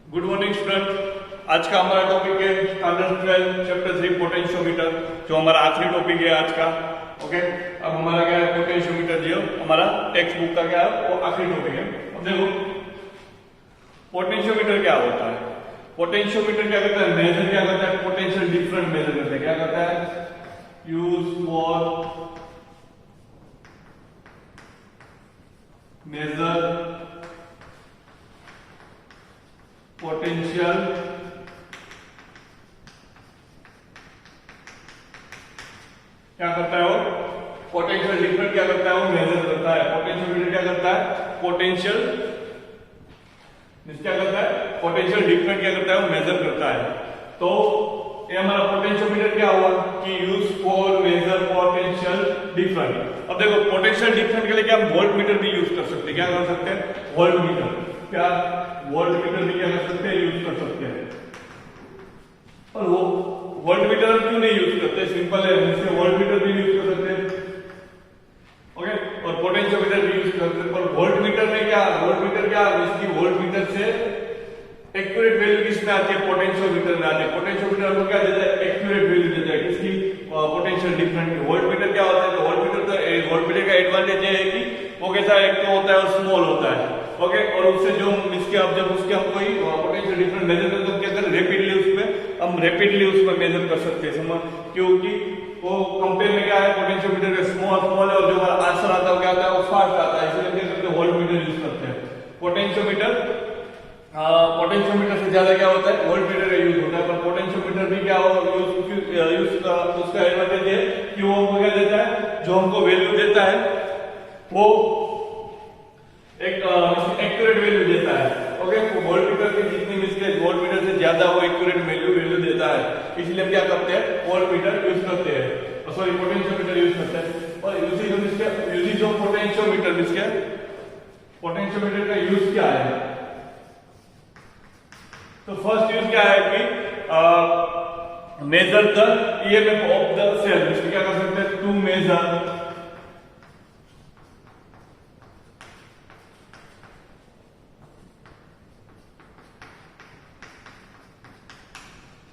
Good morning student. आज का हमारा टॉपिक है स्टैंडर्ड 12 चैप्टर 3 पोटेंशियोमीटर, जो हमारा आखिरी टॉपिक है आज का। ओके, अब हमारा क्या है, पोटेंशियोमीटर जो हमारा टेक्स्ट बुक का क्या है वो आखिरी टॉपिक है। अब देखो पोटेंशियोमीटर क्या होता है। पोटेंशियोमीटर क्या करता है, मेजर क्या करता है, पोटेंशियल डिफरेंट मेजर करता है। क्या करता है, यूज फॉर मेजर पोटेंशियल क्या करता है वो, पोटेंशियल डिफरेंट क्या करता है वो मेजर करता है। पोटेंशियोमीटर क्या करता है, पोटेंशियल क्या करता है, पोटेंशियल डिफरेंट क्या करता है वो मेजर करता है। तो ये हमारा पोटेंशियोमीटर क्या हुआ कि use for measure potential different. अब देखो पोटेंशियल डिफरेंट के लिए क्या हम वोल्ट मीटर भी यूज कर सकते हैं। क्या कर सकते हैं, वोल्ट मीटर, क्या वोल्ट मीटर भी क्या कर सकते हैं, यूज कर सकते हैं। और वो वोल्ट मीटर हम क्यों नहीं यूज करते, सिंपल है, इससे वोल्ट मीटर भी यूज कर सकते हैं। ओके, और पोटेंशियोमीटर भी यूज कर सकते हैं। पर वोल्ट मीटर में क्या, वोल्ट मीटर क्या, इसकी वोल्ट मीटर से एक्यूरेट वैल्यू किसमें आती है, पोटेंशियोमीटर में आती है। पोटेंशियोमीटर को क्या देता है, एक्यूरेट वैल्यू देता है किसकी, पोटेंशियल डिफरेंट की। वोल्ट मीटर क्या होता है, तो वोल्ट मीटर तो वोल्ट मीटर का एडवांटेज ये है कि वो कैसा है, एक तो होता है और स्मॉल होता है। ओके, और उससे जो इसके अब जब उसके हम कोई पोटेंशियल डिफरेंस मेजर करते हैं, क्या करें, रैपिडली उसमें हम रैपिडली उसमें मेजर कर सकते हैं। समझ, क्योंकि वो कंपेयर में क्या है, पोटेंशियोमीटर का स्मॉल स्मॉल है और जो हमारा आंसर आता है क्या आता है, वो फास्ट आता है। इसलिए क्या करते हैं, वोल्ट मीटर यूज करते हैं। पोटेंशियोमीटर पोटेंशियोमीटर से ज्यादा क्या होता है, वोल्ट मीटर का यूज होता है। पर पोटेंशियोमीटर भी क्या हो यूज उसका एडवांटेज है कि वो हमको क्या देता है, जो हमको वैल्यू देता है वो एक एक्यूरेट वैल्यू देता है। ओके, वोल्ट मीटर की जितनी मिस्टेक वोल्ट मीटर से ज्यादा वो एक्यूरेट वैल्यू देता है। इसलिए हम क्या करते हैं, वोल्ट मीटर यूज करते हैं, सॉरी पोटेंशियोमीटर यूज करते हैं। और यूजिंग ऑफ पोटेंशियोमीटर, पोटेंशियोमीटर का यूज क्या है। तो फर्स्ट यूज क्या है कि measure the EMF of the cell. इसमें क्या कर सकते हैं, टू मेजर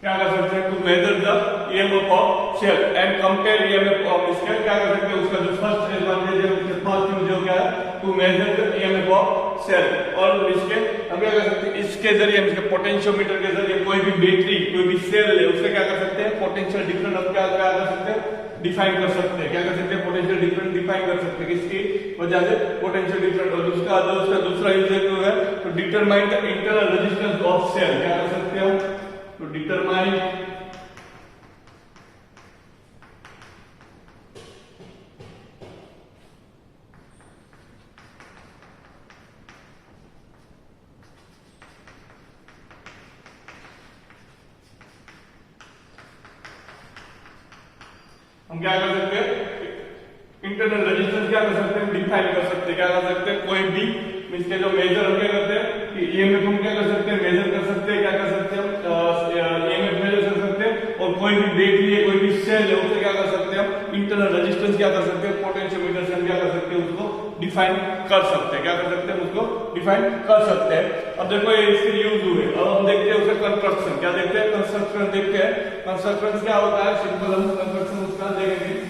क्या कर सकते हैं, to measure the EMF of cell and compare EMF of scale. क्या कर सकते हैं, उसका जो फर्स्ट एडवांटेज है, उसके फर्स्ट यूज क्या है, to measure the EMF of cell. और इसके हम क्या कर सकते हैं, इसके जरिए हम इसके पोटेंशियोमीटर के जरिए कोई भी बैटरी, कोई भी सेल है, उससे क्या कर सकते हैं, पोटेंशियल डिफरेंस हम क्या कर सकते हैं, डिफाइन कर सकते हैं। क्या कर सकते हैं, पोटेंशियल डिफरेंस डिफाइन कर सकते हैं, किसकी वजह से, पोटेंशियल डिफरेंस। और उसका दूसरा यूज है to determine the internal resistance of cell. क्या कर सकते हैं हम, to determine हम क्या कर सकते हैं, इंटरनल रेजिस्टेंस क्या कर सकते हैं, डिफाइन कर सकते हैं। क्या कर सकते हैं, कोई भी इसके जो मेजर हम क्या करते हैं कि ईएमएफ हम क्या कर सकते हैं, मेजर कर सकते हैं। क्या कर सकते हैं हम, ईएमएफ मेजर कर सकते हैं। और कोई भी बैटरी है, कोई भी सेल है, उससे क्या कर सकते हैं हम, इंटरनल रेजिस्टेंस क्या कर सकते हैं, पोटेंशियोमीटर से हम क्या कर सकते हैं, उसको डिफाइन कर सकते हैं। क्या कर सकते हैं, उसको डिफाइन कर सकते हैं। अब देखो ये इसके यूज हुए, अब हम देखते हैं उसका कंस्ट्रक्शन। क्या देखते हैं, कंस्ट्रक्शन देखते हैं। कंस्ट्रक्शन क्या होता है, सिंपल हम कंस्ट्रक्शन उसका देखेंगे।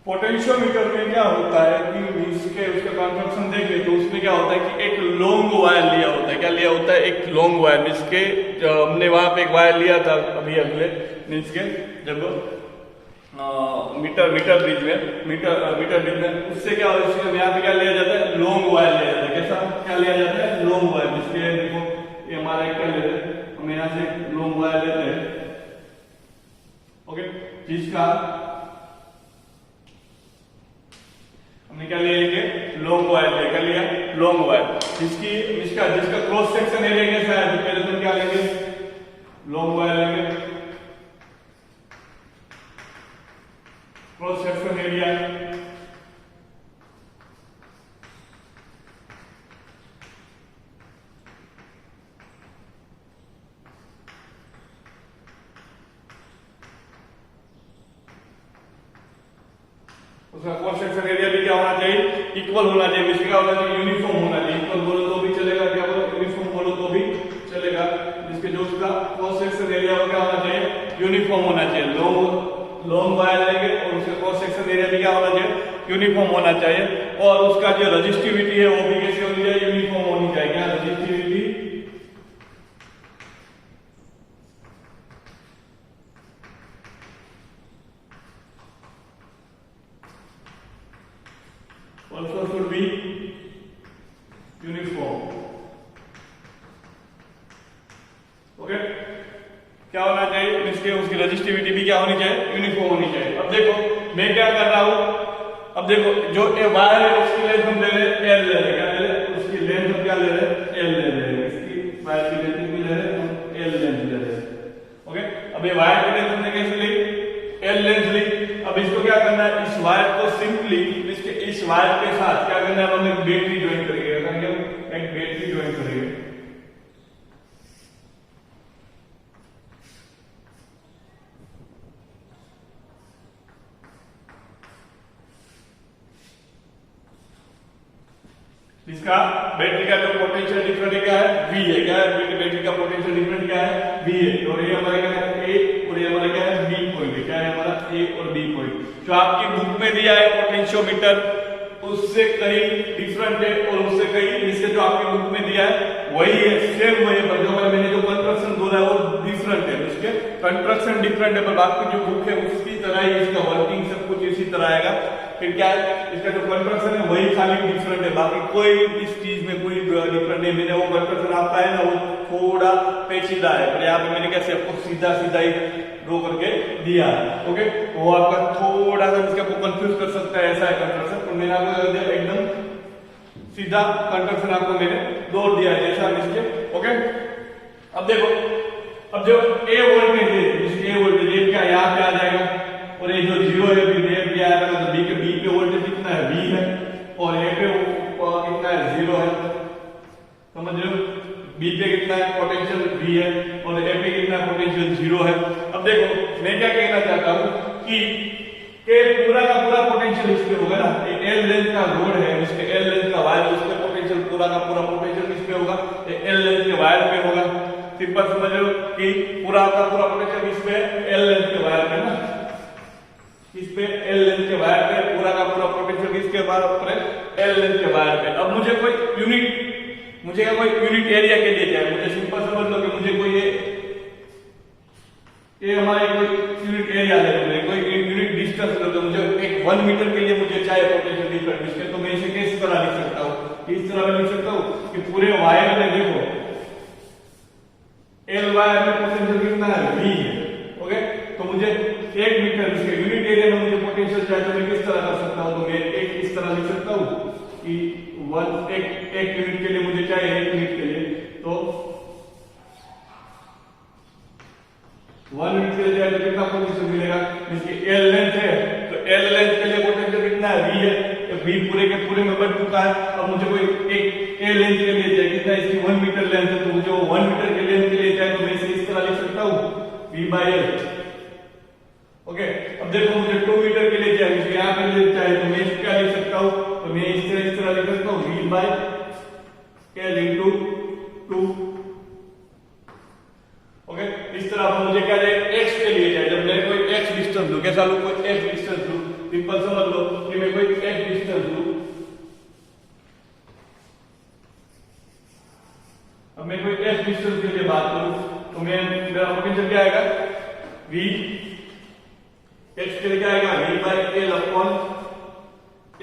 पोटेंशियोमीटर में क्या होता है कि उसका कंस्ट्रक्शन देखे तो उसमें क्या होता है कि एक लॉन्ग वायर लिया होता है। क्या लिया होता है, एक लॉन्ग वायर। इसके हमने वहां पे एक वायर लिया था अभी अगले मीन्स के जब मीटर ब्रिज में उससे क्या होता है, यहाँ पे क्या लिया जाता है, लॉन्ग वायर लिया जाता है। कैसा, क्या लिया जाता है, लॉन्ग वायर। जिसके देखो ये हमारा क्या लेते हैं, हम यहाँ से लॉन्ग वायर लेते हैं। ओके, जिसका हमने क्या ले लेंगे, लॉन्ग वायर ले, क्या लिया, लॉन्ग वायर। जिसका क्रॉस सेक्शन एरिया कैसा है, तो पहले तो क्या लेंगे, लॉन्ग वायर लेंगे, क्रॉस सेक्शन एरिया। उसका क्रॉस सेक्शन एरिया भी क्या होना चाहिए, इक्वल होना चाहिए, इसका क्या होना चाहिए, यूनिफॉर्म होना चाहिए। इक्वल बोलो तो भी चलेगा, क्या बोलो यूनिफॉर्म बोलो तो भी चलेगा। जिसके जो उसका क्रॉस सेक्शन एरिया क्या होना चाहिए, यूनिफॉर्म होना चाहिए। लॉन्ग वायर लेंगे और उसका क्रॉस सेक्शन एरिया भी क्या होना चाहिए, यूनिफॉर्म होना चाहिए। और उसका जो रजिस्टिविटी है वो भी कैसे होनी चाहिए, यूनिफॉर्म होनी चाहिए। क्या resistivity, also should be uniform। Okay, क्या होना चाहिए, इसके उसकी रजिस्टिविटी भी क्या होनी चाहिए, यूनिफॉर्म होनी चाहिए। अब देखो मैं क्या कर रहा हूं, अब देखो जो ए वायर है उसकी लेंथ हम ले रहे हैं एल ले रहे हैं, क्या ले रहे हैं, उसकी लेंथ हम क्या ले रहे हैं, एल ले रहे हैं। इसकी वायर की लेंथ भी ले रहे हैं, हम एल लेंथ ले रहे हैं। ओके, अब ये वायर की लेंथ हमने कैसे ली, एल लेंथ ली। अब इसको क्या करना है, इस वायर को सिंपली इसके इस वायर के साथ क्या करना है, हम एक बैटरी ज्वाइन करेंगे, एक बैटरी ज्वाइन करेंगे। इसका बैटरी का जो पोटेंशियल डिफरेंस क्या है, V है। क्या है बैटरी का पोटेंशियल डिफरेंस, क्या है, V है। और ये हमारा क्या है, A, और ये हमारा क्या है, B पॉइंट है। क्या है हमारा A और B पॉइंट। जो आपकी बुक में दिया है पोटेंशियोमीटर उससे कहीं डिफरेंट है, और उससे कहीं इससे जो आपकी बुक में दिया है वही है, सेम वही है, पर जो मैंने जो कंस्ट्रक्शन बोला है वो डिफरेंट है। उसके कंस्ट्रक्शन डिफरेंट है, पर बाकी जो बुक है उसकी तरह ही इसका वर्किंग सब कुछ इसी तरह आएगा। फिर क्या है, इसका जो कंस्ट्रक्शन है वही खाली डिफरेंट है, बाकी कोई इस चीज में कोई डिफरेंट नहीं। मैंने वो कंस्ट्रक्शन आपका है ना वो थोड़ा पेचीदा है, पर यहाँ पे मैंने कैसे आपको सीधा सीधा ही ड्रॉ करके दिया है। ओके, वो आपका थोड़ा सा इसके आपको कंफ्यूज कर सकता है, ऐसा है कंस्ट्रक्शन। तो मैंने आपको एकदम सीधा कंस्ट्रक्शन आपको मैंने दौड़ दिया है जैसा इसके। ओके, अब देखो, अब जो ए वोल्टेज है, ए वोल्टेज ये क्या यहाँ पे आ जाएगा, और ये जो जीरो है फिर ये भी आएगा, तो बी पे वोल्टेज कितना है, V है, और ए पे कितना है, 0 है। समझ रहे हो, बी पे कितना है पोटेंशियल, V है, और ए पे कितना है पोटेंशियल, 0 है। अब देखो मैं क्या कहना चाहता हूं कि पूरा का पूरा पोटेंशियल इस पे होगा ना, एल लेंथ का रोड है, इसके एल लेंथ का वायर, उसके पोटेंशियल पूरा का पूरा पोटेंशियल किस पे होगा, एल लेंथ के वायर पे होगा। सिंपल समझ लो कि पूरा का पूरा पोटेंशियल इस पे एल लेंथ के वायर पे ना, इस पे एल लेंथ के वायर पे पूरा का पूरा पोटेंशियल किसके ऊपर है, एल लेंथ के वायर पे। अब मुझे कोई यूनिट एरिया के लिए चाहिए, मुझे सिंपल समझ लो कि मुझे कोई ये हमारे कोई यूनिट एरिया ले लो, कोई यूनिट डिस्टेंस ले लो, मुझे एक 1 मीटर के लिए मुझे चाहिए पोटेंशियल डिफरेंस डिस्टेंस। तो मैं इसे किस तरह लिख सकता हूँ, इस तरह मैं लिख सकता हूँ कि पूरे वायर में देखो एल वायर में पोटेंशियल कितना है, V है। ओके, तो मुझे 1 मीटर इसके यूनिट एरिया में मुझे पोटेंशियल चाहिए, तो मैं किस तरह कर सकता हूँ, तो मैं एक इस तरह लिख सकता हूँ कि एक यूनिट के लिए मुझे चाहिए, 1 यूनिट के लिए तो 1 यूनिट के लिए कितना पोटेंशियल मिलेगा, इसकी एल लेंथ है, तो एल लेंथ के लिए पोटेंशियल कितना है, V है। तो V पूरे के पूरे में बढ़ चुका है। अब मुझे कोई एक ए लेंथ के लिए चाहिए, कितना, इसकी 1 मीटर लेंथ है, तो मुझे 1 मीटर के लेंथ के लिए चाहिए, तो मैं इसे इस तरह लिख सकता हूँ V/L। ओके, अब देखो मुझे 2 मीटर के लिए चाहिए, मुझे यहाँ पे लिए चाहिए, तो मैं क्या लिख सकता हूँ, तो मैं इस तरह लिख सकता हूँ V/L इंटू 2। ओके, इस तरह अब मुझे क्या चाहिए, x के लिए चाहिए। जब मैं कोई x डिस्टेंस लूं, कैसा लूं, कोई x डिस्टेंस लूं, सिंपल समझ लो कि मैं कोई x डिस्टेंस लूं, अब मैं कोई x डिस्टेंस के लिए बात करूं, तो मेरा पोटेंशियल क्या आएगा, V x के लिए क्या आएगा, V/L अपॉन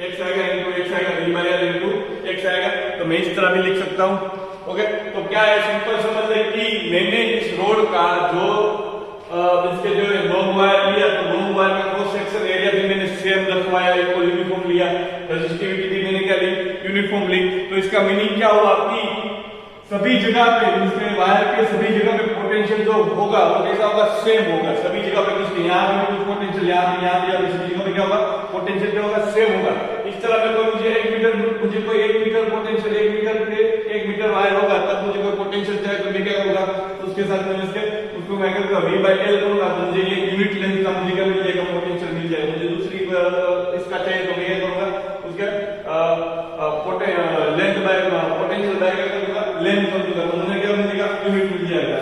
x आएगा, इंटू x आएगा, V/L इंटू x आएगा। तो मैं इस तरह भी लिख सकता हूं। ओके, तो क्या है, सिंपल समझ ले कि मैंने इस रोड का जो इसके जो लॉन्ग वायर लिया, तो लॉन्ग वायर का क्रॉस सेक्शन एरिया भी मैंने सेम रखवाया, एक यूनिफॉर्म लिया, रेजिस्टिविटी भी मैंने क्या ली, यूनिफॉर्म ली। तो इसका मीनिंग क्या हुआ कि सभी जगह पे इसके वायर के सभी जगह पे पोटेंशियल जो होगा वो कैसा होगा, सेम होगा सभी जगह पे। किसके यहाँ पे कुछ पोटेंशियल, यहाँ पे सभी जगह पे क्या होगा, पोटेंशियल क्या होगा, सेम होगा। इस तरह में कोई मुझे 1 मीटर पोटेंशियल, 1 मीटर वायर होगा, तब मुझे कोई पोटेंशियल चाहिए, तो मैं क्या करूंगा, तो उसके साथ में उसको मैं करूंगा V/L करूंगा, तो मुझे ये यूनिट लेंथ का मुझे क्या मिल जाएगा, पोटेंशियल मिल जाएगा। मुझे दूसरी इसका चाहिए तो मैं ये करूंगा उसके लेंथ बाय पोटेंशियल बाय क्या करूंगा लेंथ समझूंगा तो मुझे क्या मिलेगा यूनिट मिल जाएगा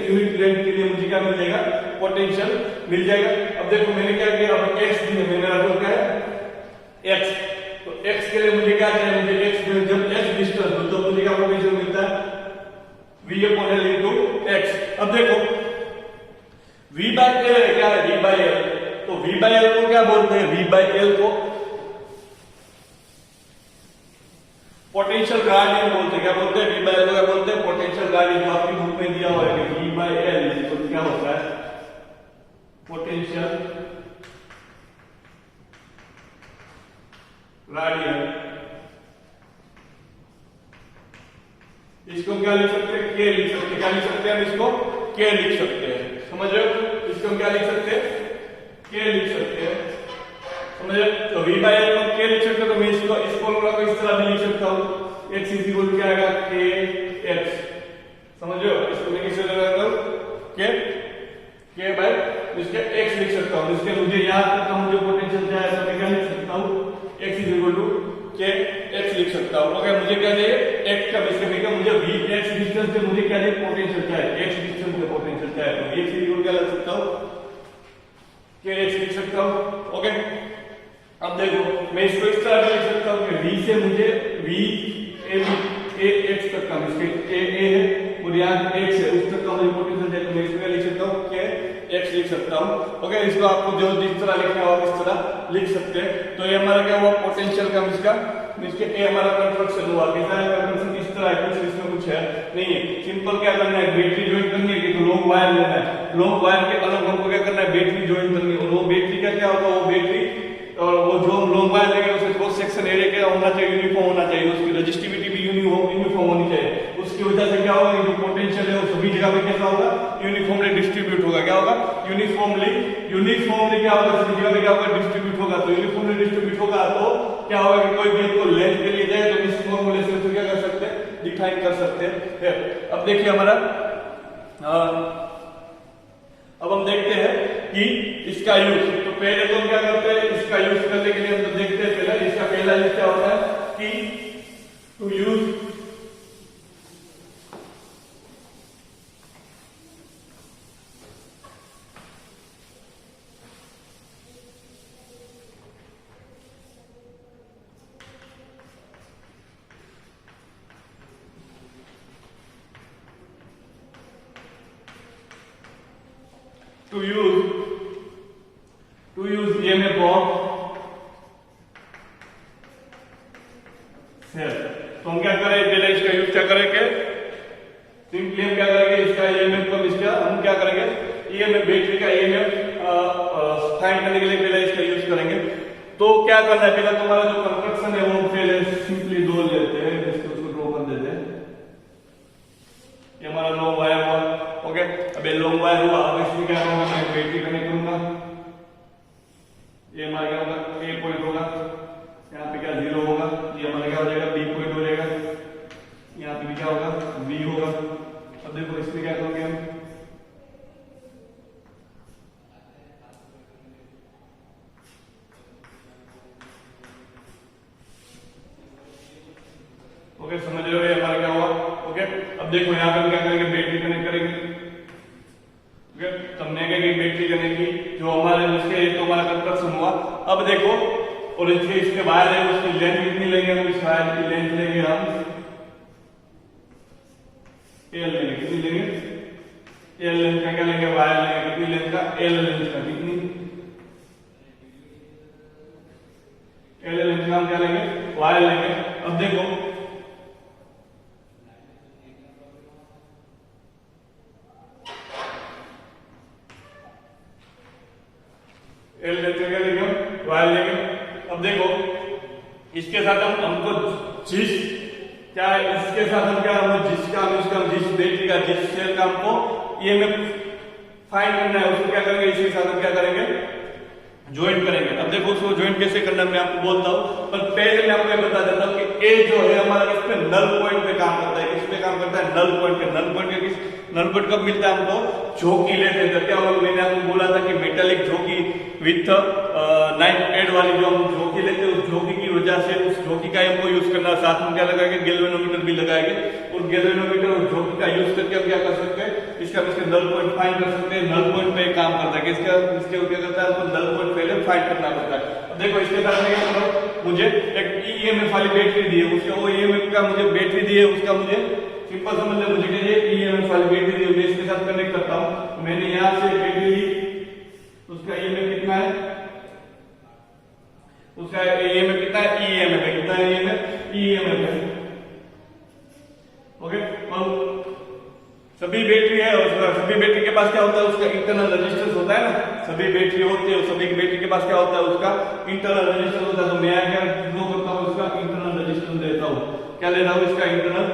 यूनिट लेंथ के लिए मुझे क्या मिल जाएगा पोटेंशियल मिल जाएगा। अब देखो मैंने क्या किया अब x दी है मेरा जो क्या है x तो x के लिए मुझे क्या चाहिए मुझे x जब x डिस्टेंस हो तो मुझे क्या पोटेंशियल मिलता है v upon l into x। अब देखो v by l है क्या है v by l तो v by l को क्या बोलते हैं v by l को पोटेंशियल ग्रेडियंट बोलते हैं। क्या बोलते हैं v by l को क्या बोलते हैं पोटेंशियल ग्रेडियंट। तो आपकी बुक में दिया हुआ है कि v by l तो क्या होता है पोटेंशियल ग्रेडियंट। इसको क्या लिख सकते हैं k लिख सकते हैं। क्या लिख सकते हैं हम इसको k लिख सकते हैं समझ रहे हो। इसको हम क्या लिख सकते हैं k लिख सकते हैं समझ रहे तो v by l को k लिख सकते हैं तो मैं इसको इस फॉर्मूला को इस तरह भी लिख सकता हूं x इक्वल क्या आएगा kx समझ रहे हो। इसको मैं किस तरह लगाता हूं k बाय इसके x लिख सकता हूं। इसके मुझे यहां तक का मुझे पोटेंशियल चाहिए तो मैं क्या लिख सकता हूं x इक्वल टू kx लिख सकता हूं। ओके मुझे क्या चाहिए x का इसका मतलब मुझे v x डिस्टेंस से मुझे क्या चाहिए पोटेंशियल चाहिए x डिस्टेंस से पोटेंशियल चाहिए तो x इक्वल क्या लिख सकता हूं kx लिख सकता हूं। ओके अब देखो मैं इसको इस तरह लिख सकता हूं कि v से मुझे v a x तक का इसके a है और यहां x है उस तक का मुझे पोटेंशियल चाहिए तो मैं इसको लिख सकता हूं कि x लिख सकता हूं। ओके इसको आपको जो जिस तरह लिखना हो इस तरह लिख सकते हैं। तो ये हमारा क्या हुआ पोटेंशियल का इसका इसके ए हमारा कंस्ट्रक्शन हुआ कैसा है कंस्ट्रक्शन इस तरह है कुछ इसमें कुछ है नहीं है सिंपल क्या करना है बैटरी ज्वाइन करनी है कि तो लॉन्ग वायर लेना है लॉन्ग वायर के अलग हमको क्या करना है बैटरी ज्वाइन करनी है और वो बैटरी का क्या होगा वो बैटरी और वो जो हम लॉन्ग वायर लेंगे उसका क्रॉस सेक्शन एरिया क्या होना चाहिए यूनिफॉर्म होना चाहिए उसकी रेजिस्टिविटी भी यूनिफॉर्म होनी चाहिए। उसकी वजह से क्या होगा जो पोटेंशियल है वो सभी जगह पे कैसा होगा यूनिफॉर्मली डिस्ट्रीब्यूट होगा। क्या होगा यूनिफॉर्मली क्या होगा सभी जगह पे क्या होगा डिस्ट्रीब्यूट होगा। तो यूनिफॉर्मली डिस्ट्रीब्यूट होगा तो क्या होगा कि कोई भी हमको लेंथ के लिए जाए तो इस फॉर्मूले से क्या कर सकते हैं डिफाइन कर सकते हैं। अब देखिए हमारा अब हम देखते हैं कि इसका यूज तो पहले तो हम क्या करते हैं इसका यूज करने के लिए हम तो देखते हैं पहले इसका पहला यूज क्या होता है कि to use EMF of cell। तो हम क्या करें पहले इसका यूज क्या करेंगे सिंपली हम क्या करेंगे इसका EMF को इसका हम क्या करेंगे EMF बैटरी का EMF फाइंड करने के लिए पहले इसका यूज करेंगे। तो क्या करना है पहले तुम्हारा जो कंस्ट्रक्शन है वो पहले सिंपली दो लेते हैं इसको ड्रॉ कर देते हैं। ये हमारा लॉन्ग वायर हुआ ओके अब ये लॉन्ग वायर हुआ अब इसमें क्या होगा मैं बैटरी कनेक्ट करूंगा ये हमारा क्या होगा ए पॉइंट होगा यहाँ पे क्या 0 होगा ये हमारा क्या हो जाएगा बी पॉइंट हो जाएगा यहाँ पे भी क्या होगा बी होगा। अब देखो इसमें क्या करोगे हम ओके समझ रहे हो ये हमारा क्या हुआ ओके। अब देखो यहाँ पे हम क्या करेंगे बैटरी कनेक्ट करेंगे ओके तो हमने क्या की बैटरी कनेक्ट की जो हमारे उसके तो हमारा कंस्ट्रक्शन हुआ। अब देखो और इसके वायर है उसकी लेंथ कितनी लेंगे हम इस वायर की लेंथ लेंगे हम एल लेंगे कितनी लेंगे एल लेंथ का क्या लेंगे वायर लेंगे कितनी लेंथ का एल लेंथ का कितनी एल लेंथ का हम क्या लेंगे वायर लेंगे। अब देखो एल लेंथ का क्या लेंगे वायर लेंगे। अब देखो इसके साथ हमको जिस क्या है इसके साथ हम क्या जिसका जिस बैटरी का जिस सेल का हमको EMF फाइंड करना है उसको क्या करेंगे इसके साथ हम क्या करेंगे ज्वाइन करेंगे। अब देखो उसको ज्वाइन कैसे करना मैं आपको बोलता हूं पर पहले मैं आपको बता देता हूं कि ए जो है हमारा किस पे नल पॉइंट पे काम करता है किस पे काम करता है नल पॉइंट पे नल पॉइंट कब मिलता है हमको, झोंकी लेते हैं। तो क्या होगा, मैंने आपको बोला था कि मेटालिक झोंकी विथ नाइट एड वाली जो हम झोंकी लेते हैं, उस झोंकी की वजह से उस झोंकी का हमको यूज करना, साथ में क्या लगाएंगे, गैल्वेनोमीटर भी लगाएंगे, और गैल्वेनोमीटर और झोंकी का यूज करके हम क्या कर सकते हैं, इसका नल पॉइंट फाइंड कर सकते हैं। नल पॉइंट पे काम करता है, इसके क्या करता है, हमको नल पॉइंट पहले फाइंड करना पड़ता है। देखो इसके साथ में क्या करो, मुझे एक ईएमएफ वाली बैटरी दी है, उसका वो ईएमएफ का मुझे बैटरी दी है, उसका मुझे सिंपल समझ ले, मुझे ये ईएमएफ वाली बैटरी दी है, मैं इसके साथ कनेक्ट करता हूं। मैंने यहां से बैटरी ली, उसका ईएमएफ कितना है, उसका ईएमएफ कितना है, ईएमएफ है, कितना है ईएमएफ है। ओके, और सभी बैटरी है, और सभी बैटरी के पास क्या होता है, उसका इंटरनल रेजिस्टेंस होता है ना, सभी बैटरी होती है, सभी बैटरी के पास क्या होता है, उसका इंटरनल रेजिस्टेंस होता है। तो मैं क्या करता हूँ, उसका इंटरनल रेजिस्टेंस देता हूँ, क्या ले रहा हूँ, इसका इंटरनल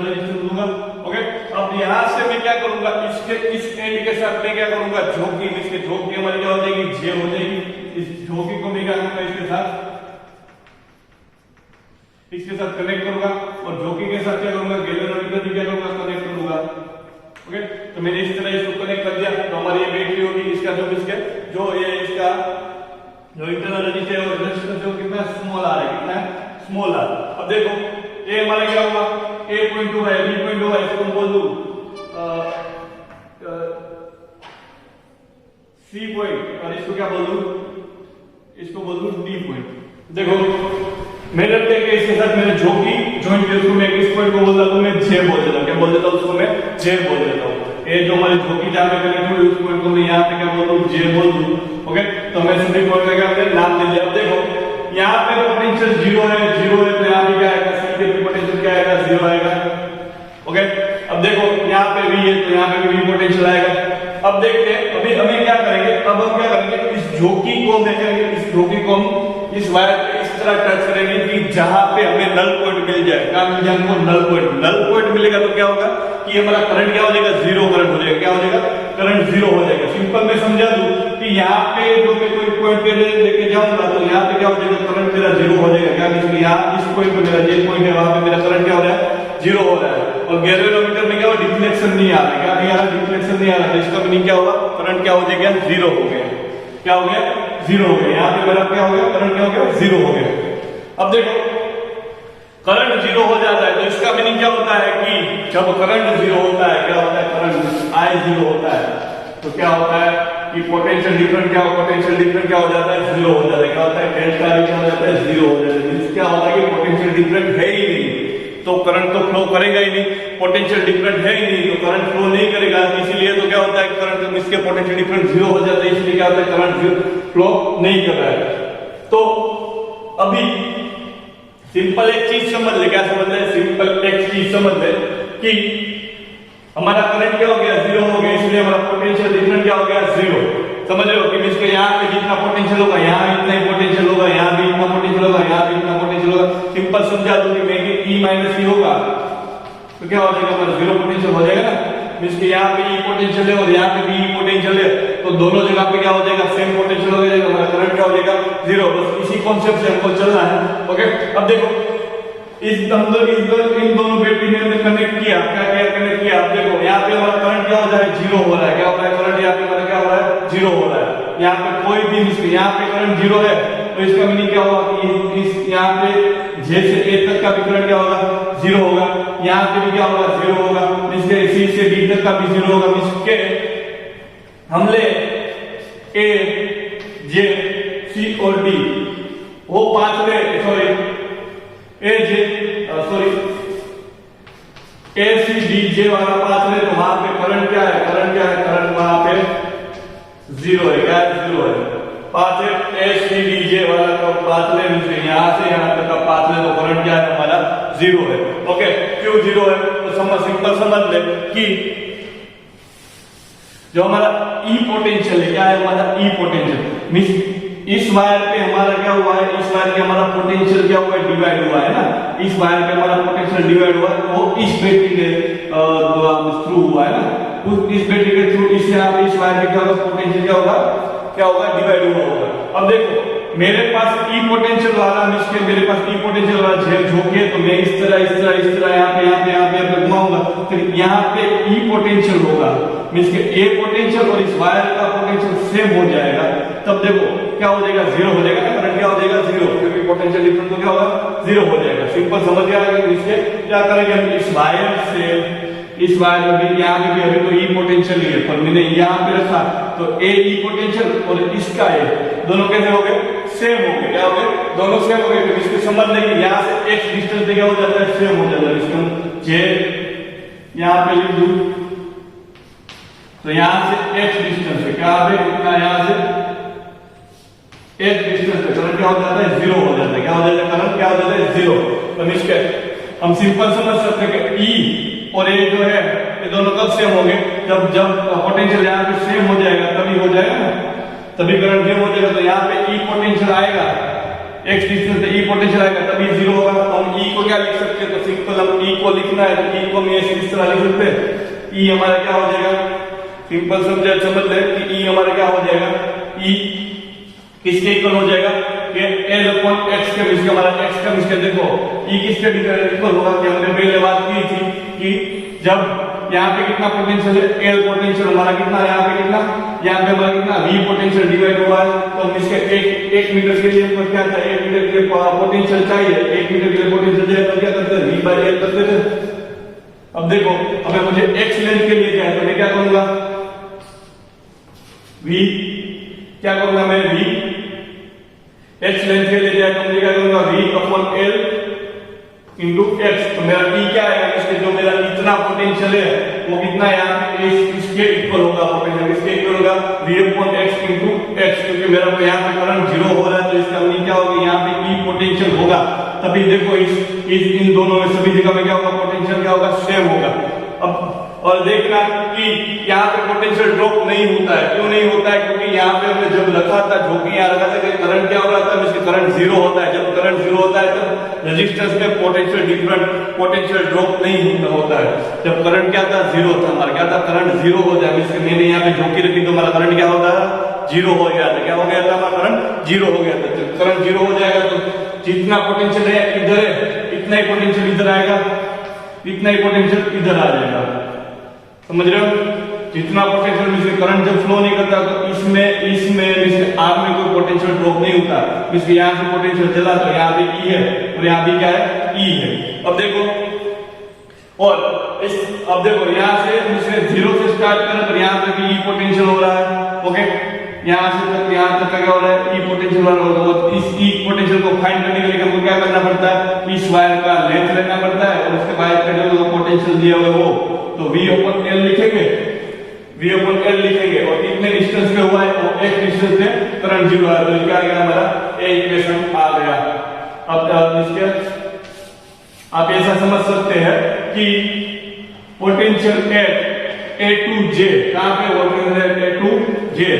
रेजिस्टेंस दूंगा। ओके, अब यहां से मैं क्या करूंगा, इसके इस एंड के साथ मैं क्या करूंगा, झोंकी, इसके झोंकी हमारी क्या हो जाएगी, जे हो जाएगी। इस झोंकी को मैं क्या करूंगा, इसके साथ कनेक्ट करूंगा, और झोंकी के साथ क्या करूंगा, गैल्वेनोमीटर भी क्या करूंगा, कनेक्ट करूंगा। ओके, तो मैंने इस तरह इसको कनेक्ट कर दिया, तो हमारी ये बैटरी होगी, इसका जो ये इसका जो इंटरनल रेजिस्टेंस है कितना स्मॉल आर है, कितना है, स्मॉल आर। अब देखो ये हमारा क्या हुआ, A.2 है, B.2 है, इसको बोल दूं C पॉइंट, और इसको क्या बोल दूं, इसको बोल दूं D पॉइंट। देखो मैंने इसके साथ मैंने झोंकी ज्वाइन किया, उसको मैं इस पॉइंट को बोल देता हूं, मैं J बोल देता हूं, क्या बोल देता हूं, उसको मैं J बोल देता हूं। ये जो हमारी झोंकी जहां पे कनेक्ट हुई, उस पॉइंट को मैं यहां पे क्या बोल दूं, J बोल दूं। ओके, तो मैं सभी पॉइंट का क्या नाम दे दिया। अब देखो यहाँ पे पोटेंशियल 0 है, तो यहाँ पे क्या आएगा, C के पोटेंशियल क्या आएगा, 0 आएगा। ओके, अब देखो यहाँ पे V है, तो यहाँ पे भी पोटेंशियल आएगा। अब देखते हैं, अभी हमें क्या करेंगे, अब हम क्या करेंगे, इस झोंकी को देखेंगे, इस झोंकी को हम इस वायर पे इस तरह टच करेंगे कि जहां पे हमें नल पॉइंट मिल जाए, क्या मिल जाए हमको, नल पॉइंट मिलेगा, तो क्या होगा कि हमारा करंट क्या हो जाएगा, 0 करंट हो जाएगा, क्या हो जाएगा, करंट 0 हो जाएगा। सिंपल मैं समझा दूं कि यहाँ पे जो मैं कोई पॉइंट पे लेके जाऊंगा, तो यहाँ पे क्या हो जाएगा, करंट मेरा 0 हो जाएगा। क्या, इसलिए यहाँ इस पॉइंट पे मेरा जे पॉइंट है, वहां पे मेरा करंट क्या हो रहा है, 0 हो रहा है। और गैल्वेनोमीटर में क्या हो, डिफ्लेक्शन नहीं आ रहा, क्या नहीं आ रहा, डिफ्लेक्शन नहीं आ रहा, तो इसका मीनिंग क्या होगा, करंट क्या हो जाएगा, 0 हो गया। क्या हो गया, 0 हो गया। यहाँ पे मेरा क्या हो गया, करंट क्या हो गया, 0 हो गया। अब देखो करंट 0 हो जाता है, तो इसका मीनिंग क्या होता है कि जब करंट 0 होता है, क्या होता है, करंट I 0 होता है, तो क्या होता है कि पोटेंशियल डिफरेंट क्या हो जाता है, 0 हो जाता है। क्या होता है, डेल्टा भी क्या हो जाता है, 0 हो जाता है। क्या होता है कि पोटेंशियल डिफरेंट है ही नहीं, तो करंट तो फ्लो करेगा ही नहीं, पोटेंशियल डिफरेंट है ही नहीं, तो करंट फ्लो नहीं करेगा। इसीलिए तो क्या होता है, करंट इसके पोटेंशियल डिफरेंट 0 हो जाता है, इसलिए क्या होता है, करंट फ्लो नहीं कर रहा है। तो अभी सिंपल एक चीज समझ ले, क्या समझ ले, सिंपल एक चीज समझ ले कि हमारा करंट क्या हो गया, 0 हो गया, इसलिए हमारा पोटेंशियल डिफरेंस क्या हो गया, 0। समझ रहे हो कि इसके यहाँ पे जितना पोटेंशियल होगा, यहाँ इतना ही पोटेंशियल होगा, यहाँ भी इतना पोटेंशियल होगा, यहाँ भी इतना पोटेंशियल होगा। सिंपल समझा दो कि मैं E माइनस E होगा, तो क्या हो जाएगा, हमारा 0 पोटेंशियल हो जाएगा ना। इसके यहाँ पे E पोटेंशियल है और यहाँ पे भी E पोटेंशियल है, तो दोनों जगह पे क्या हो जाएगा, सेम पोटेंशियल हो जाएगा, हमारा करंट क्या हो जाएगा, 0। बस इसी कॉन्सेप्ट से हमको चलना है। ओके, अब देखो इन दोनों बैटरी में हमने कनेक्ट किया, क्या कनेक्ट किया। अब देखो यहाँ पे हमारा करंट क्या हो रहा है, 0 हो रहा है। क्या हो रहा है, करंट यहाँ पे हमारा क्या हो रहा है, 0 हो रहा है। यहाँ पे कोई भी यहाँ पे करंट 0 है, तो इसका मीनिंग क्या होगा कि इस यहाँ पे J से A तक का भी करंट क्या होगा, 0 होगा। यहाँ पे भी क्या होगा, 0 होगा। इसके C से D तक का भी 0 होगा। इसके हमले A, J, C और D वो पांचवे A C D J वाला पांचवे, तो वहां पे करंट क्या है, करंट वहां पे 0 है। क्या 0 है, पांचवे A C D J वाला तो पांचवे में यहां से यहां तक का पांचवे, तो करंट क्या है, हमारा 0 है। ओके, क्यों 0 है, तो सिंपल समझ ले कि जो हमारा E पोटेंशियल है, क्या है हमारा E पोटेंशियल, मींस इस वायर पे हमारा क्या हुआ है, इस वायर पे हमारा पोटेंशियल क्या हुआ है, डिवाइड हुआ है ना। इस वायर पे हमारा पोटेंशियल डिवाइड हुआ है, वो इस बैटरी के थ्रू हुआ है ना। इस बैटरी के थ्रू इससे आप इस वायर पे क्या होगा, पोटेंशियल क्या होगा, डिवाइड हुआ होगा। अब देखो मेरे पास E पोटेंशियल वाला, मेरे पास E पोटेंशियल वाला झोंके, तो मैं इस तरह यहाँ पे घुमाऊंगा, फिर यहाँ पे ई पोटेंशियल होगा, मींस के ए पोटेंशियल और इस वायर का पोटेंशियल सेम हो जाएगा, तब देखो क्या हो जाएगा, जीरो हो जाएगा, करंट क्या हो जाएगा, जीरो, क्योंकि पोटेंशियल डिफरेंस तो क्या होगा, जीरो हो जाएगा। सिंपल समझ गया। इसके क्या करेंगे हम, इस वायर से इस वायर में भी यहाँ पे भी अभी तो ई पोटेंशियल है, पर मैंने यहाँ पे रखा तो ए ई पोटेंशियल और इसका ए दोनों कैसे हो गए, सेम हो गए। क्या हो गए, दोनों सेम हो गए। तो इसको समझ लेंगे यहाँ से x डिस्टेंस पे क्या हो जाता है, सेम हो जाता है। इसको जे यहाँ पे लिख दूं तो यहाँ से x डिस्टेंस पे क्या है, इतना यहाँ से x डिस्टेंस पे करंट क्या हो जाता है, जीरो हो जाता है। क्या हो जाता है, करंट क्या हो जाता है, जीरो। तो इसके हम सिंपल समझ सकते हैं कि E और ए जो है ये दोनों कब सेम होंगे, जब पोटेंशियल यहाँ पे सेम हो जाएगा तभी हो जाएगा ना, तभी करंट सेम हो जाएगा। तो यहाँ पे ई पोटेंशियल आएगा, एक्स डिस्टेंस पे ई पोटेंशियल आएगा तभी जीरो होगा। तो हम ई को क्या लिख सकते हैं, तो सिंपल हम ई को लिखना है तो ई को हम ऐसे इस तरह लिख सकते हैं, ई हमारा क्या हो जाएगा, सिंपल समझ ले कि ई हमारा क्या हो जाएगा, ई किसके इक्वल हो जाएगा, कि L अपॉन x के बीच हमारा x का बीच देखो E किसके इक्वल होगा, कि हमने पहले बात की थी कि जब यहाँ पे कितना पोटेंशियल है, L पोटेंशियल हमारा कितना है, यहाँ पे कितना, यहाँ पे हमारा कितना V पोटेंशियल डिवाइड हुआ है। तो हम इसके एक मीटर के लिए हमको क्या चाहिए, 1 मीटर के लिए पोटेंशियल चाहिए, 1 मीटर के लिए पोटेंशियल चाहिए तो क्या करते हैं, V बाय L करते थे। अब देखो अगर मुझे x लेंथ के लिए चाहिए तो मैं क्या करूंगा, V क्या करूंगा, मैं V x लेंथ के लिए जाए तो मुझे क्या करूंगा, V upon L into x. तो मेरा E क्या आएगा, इसके जो मेरा इतना पोटेंशियल है वो कितना है, यहाँ इसके इक्वल होगा, पोटेंशियल इसके इक्वल होगा V upon x into x, क्योंकि मेरा को यहाँ पे करंट जीरो हो रहा है तो इसका मीन क्या होगा, यहाँ पे E पोटेंशियल होगा। तभी देखो इस इन दोनों में सभी जगह में क्या होगा, पोटेंशियल क्या होगा, सेम होगा। अब और देखना कि यहाँ पे पोटेंशियल ड्रॉप नहीं होता है, क्यों नहीं होता है, क्योंकि यहाँ पे हमने जब रखा था, जो कि यहाँ रखा था कि करंट क्या हो रहा था, इसके करंट जीरो होता है। जब करंट जीरो होता है तब रेजिस्टेंस में पोटेंशियल डिफरेंट, पोटेंशियल ड्रॉप नहीं होता है। जब करंट क्या था, जीरो था, हमारा क्या था, करंट जीरो हो जाए। इसके मैंने यहाँ पे झोंकी रखी तो हमारा करंट क्या होता है, जीरो हो गया था। क्या हो गया था, हमारा करंट जीरो हो गया था। जब करंट जीरो हो जाएगा तो जितना पोटेंशियल है इधर है, इतना ही पोटेंशियल इधर आएगा, इतना ही पोटेंशियल इधर आ जाएगा। समझ रहे हो, जितना पोटेंशियल में करंट जब फ्लो नहीं करता तो इसमें आग में कोई पोटेंशियल ड्रॉप नहीं होता। इसलिए यहाँ से पोटेंशियल चला तो यहाँ पे E है और यहाँ भी क्या है, E है। अब देखो और अब देखो यहाँ से जीरो से स्टार्ट करें तो यहाँ पे भी E पोटेंशियल हो रहा है। ओके, यहाँ से तक यहाँ तक क्या हो रहा है, E पोटेंशियल हो रहा है। इस E पोटेंशियल को फाइंड करने के लिए हमको क्या करना पड़ता है, इस वायर का लेंथ लेना पड़ता है और उसके बाद का जो पोटेंशियल दिया हुआ है वो तो V अपॉन L लिखेंगे, V अपॉन L लिखेंगे और कितने डिस्टेंस पे हुआ है, वो एक डिस्टेंस पे करंट जीरो है। तो क्या आ गया हमारा, ए इक्वेशन आ गया। अब इसके आप ऐसा समझ सकते हैं कि potential at A to J, कहां पे पोटेंशियल A टू J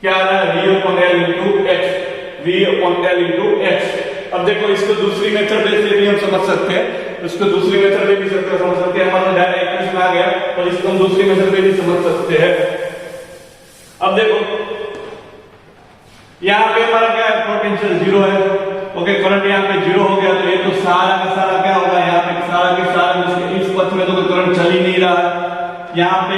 क्या आ रहा है, V upon L into x, V upon L into x. अब देखो इसको दूसरी मेथड से भी हम समझ सकते हैं, इसको दूसरी मेथड में भी समझ सकते हैं। हमारा डायरेक्ट इक्वेशन आ गया और इसको हम दूसरी मेथड में भी समझ सकते हैं। अब देखो यहाँ पे हमारा क्या है, पोटेंशियल जीरो है। ओके, करंट यहाँ पे जीरो हो गया तो ये तो सारा का सारा क्या होगा, यहाँ पे सारा के सारा इस पथ में तो कोई करंट चल ही नहीं रहा है। यहाँ पे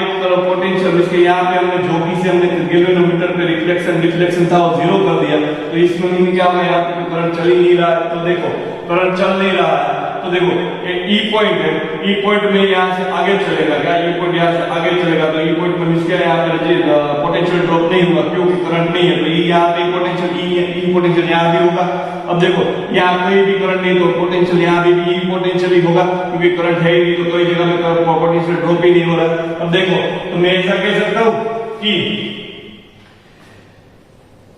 पोटेंशियल इसके यहाँ पे हमने झोंकी से हमने गैल्वेनोमीटर पे रिफ्लेक्शन था वो जीरो कर दिया, तो इसमें मीन क्या होगा, यहाँ पे करंट चल ही नहीं रहा है। तो देखो करंट चल नहीं रहा है तो देखो E पॉइंट है, E पॉइंट में यहाँ से आगे चलेगा, क्या E पॉइंट यहाँ से आगे चलेगा तो E पॉइंट में इसके यहाँ पे पोटेंशियल ड्रॉप नहीं होगा क्योंकि करंट नहीं है। तो यहाँ पे पोटेंशियल E पोटेंशियल यहाँ भी होगा। अब देखो यहाँ कहीं भी करंट नहीं तो पोटेंशियल यहाँ भी E पोटेंशियल ही होगा, क्योंकि करंट है ही नहीं तो कोई जगह में पोटेंशियल ड्रॉप ही नहीं हो रहा। अब देखो तो मैं ऐसा कह सकता हूँ कि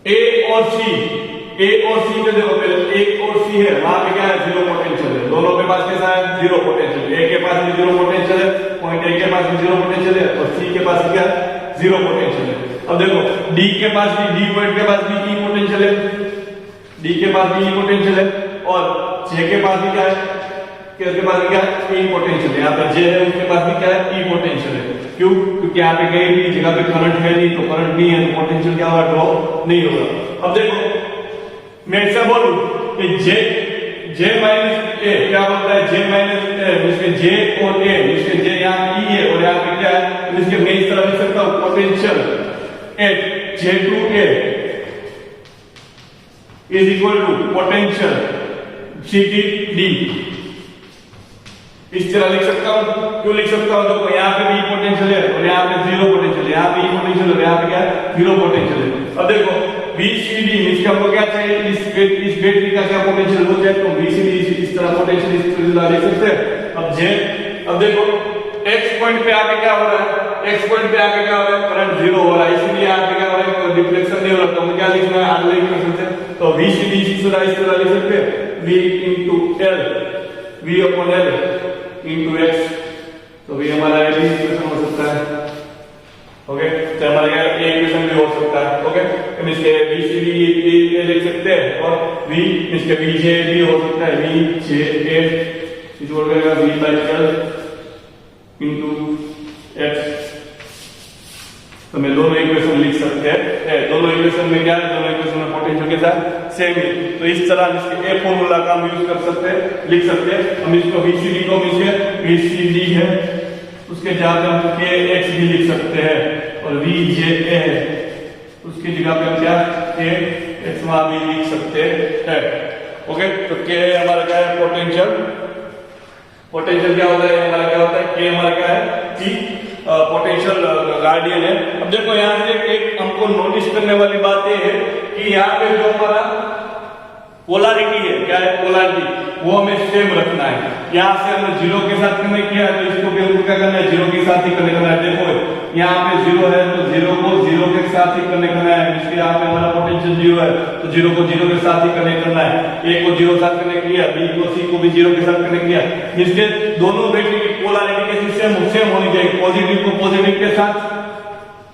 A और C में देखो पहले A और C है, वहां पे क्या है, जीरो पोटेंशियल है। दोनों के पास कैसा है, जीरो पोटेंशियल। A के पास भी जीरो पोटेंशियल है, पॉइंट A के पास भी जीरो पोटेंशियल है और C के पास क्या है, जीरो पोटेंशियल है। अब देखो D के पास भी, D पॉइंट के पास भी E पोटेंशियल है, D के पास भी E पोटेंशियल है और J के पास भी क्या है, उसके पास क्या है, E पोटेंशियल है। यहाँ पे J है उसके पास भी क्या है, E पोटेंशियल है। क्यों, क्योंकि यहाँ पे कहीं भी जगह पे करंट है नहीं तो करंट नहीं है तो पोटेंशियल क्या होगा, ड्रॉप नहीं होगा। अब देखो मैं ऐसा बोलूं कि J माइनस A क्या बोलता है, J माइनस है, इसके जे और ए, इसके जे यहाँ ई है और यहाँ पे क्या है, इसके मैं इस तरह लिख सकता हूँ potential at J to A is equal to potential C T D. इस तरह लिख सकता हूँ। क्यों लिख सकता हूँ? देखो यहाँ पे भी पोटेंशियल है और यहाँ पे जीरो पोटेंशियल है, यहाँ पे पोटेंशियल है, यहाँ पे क्या है, जीरो पोटेंशियल है। अब देखो VCD इसका हमको क्या चाहिए, इस बैटरी का क्या पोटेंशियल हो जाए, तो VCD इस तरह पोटेंशियल इस तरह लिख सकते हैं। अब देखो X पॉइंट पे आके क्या हो रहा है, X पॉइंट पे आके क्या हो रहा है, करंट जीरो हो रहा है, इसलिए यहाँ पे क्या हो रहा है, डिफ्लेक्शन नहीं हो रहा, तो हम क्या लिखना है, आगे लिख सकते हैं। तो VCD इस तरह लिख सकते हैं, V into L, V upon L into X, तो भी हमारा इक्वेशन हो सकता है। ओके, तो हमारा क्या इक्वेशन भी हो सकता है। ओके, हम इसके VCD लिख सकते हैं और V इसके VJ भी हो सकता है, VJ इस वर्ग का V by L into X। तो मैं दोनों इक्वेशन लिख सकते हैं। दोनों इक्वेशन में क्या है, दोनों इक्वेशन में पोटेंशियल के साथ सेम है, तो इस तरह इसके ए फॉर्मूला का हम यूज कर सकते हैं, लिख सकते हैं। हम इसको VCD को VCD है उसके जगह पे हम KX भी लिख सकते हैं और VJA है उसकी जगह पे हम क्या KX भी लिख सकते हैं। ओके, तो K हमारा क्या है, पोटेंशियल क्या होता है, हमारा क्या होता है, K हमारा क्या है कि पोटेंशियल गार्डियन है। अब देखो यहाँ से एक हमको नोटिस करने वाली बात ये है कि यहाँ पे जो हमारा पोलैरिटी है, क्या है पोलैरिटी, वो हमें सेम रखना है। यहाँ से हमने जीरो के साथ कनेक्ट किया तो इसको भी हमको क्या करना है, जीरो के साथ ही कनेक्ट करना है। देखो यहाँ पे जीरो है तो जीरो को जीरो के साथ ही कनेक्ट करना है, इसके यहाँ पे हमारा पोटेंशियल जीरो है तो जीरो को जीरो के साथ ही कनेक्ट करना है। ए को जीरो के साथ कनेक्ट किया, बी को सी को भी जीरो के साथ कनेक्ट किया। इसके दोनों बैटरी की पोलैरिटी कैसी सेम होनी चाहिए, पॉजिटिव को पॉजिटिव के साथ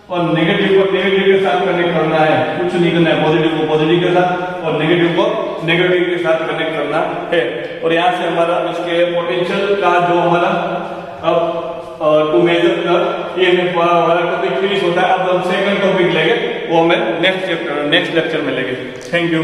और नेगेटिव को नेगेटिव के साथ कनेक्ट करना है, कुछ नहीं करना है, पॉजिटिव को पॉजिटिव के साथ और नेगेटिव को नेगेटिव के साथ कनेक्ट करना है। और यहाँ से हमारा इसके पोटेंशियल का जो हमारा अब टू मेजर ये हमारा टॉपिक फिनिश होता है। अब हम सेकंड टॉपिक लेंगे, वो हमें नेक्स्ट लेक्चर में लेंगे। Thank you.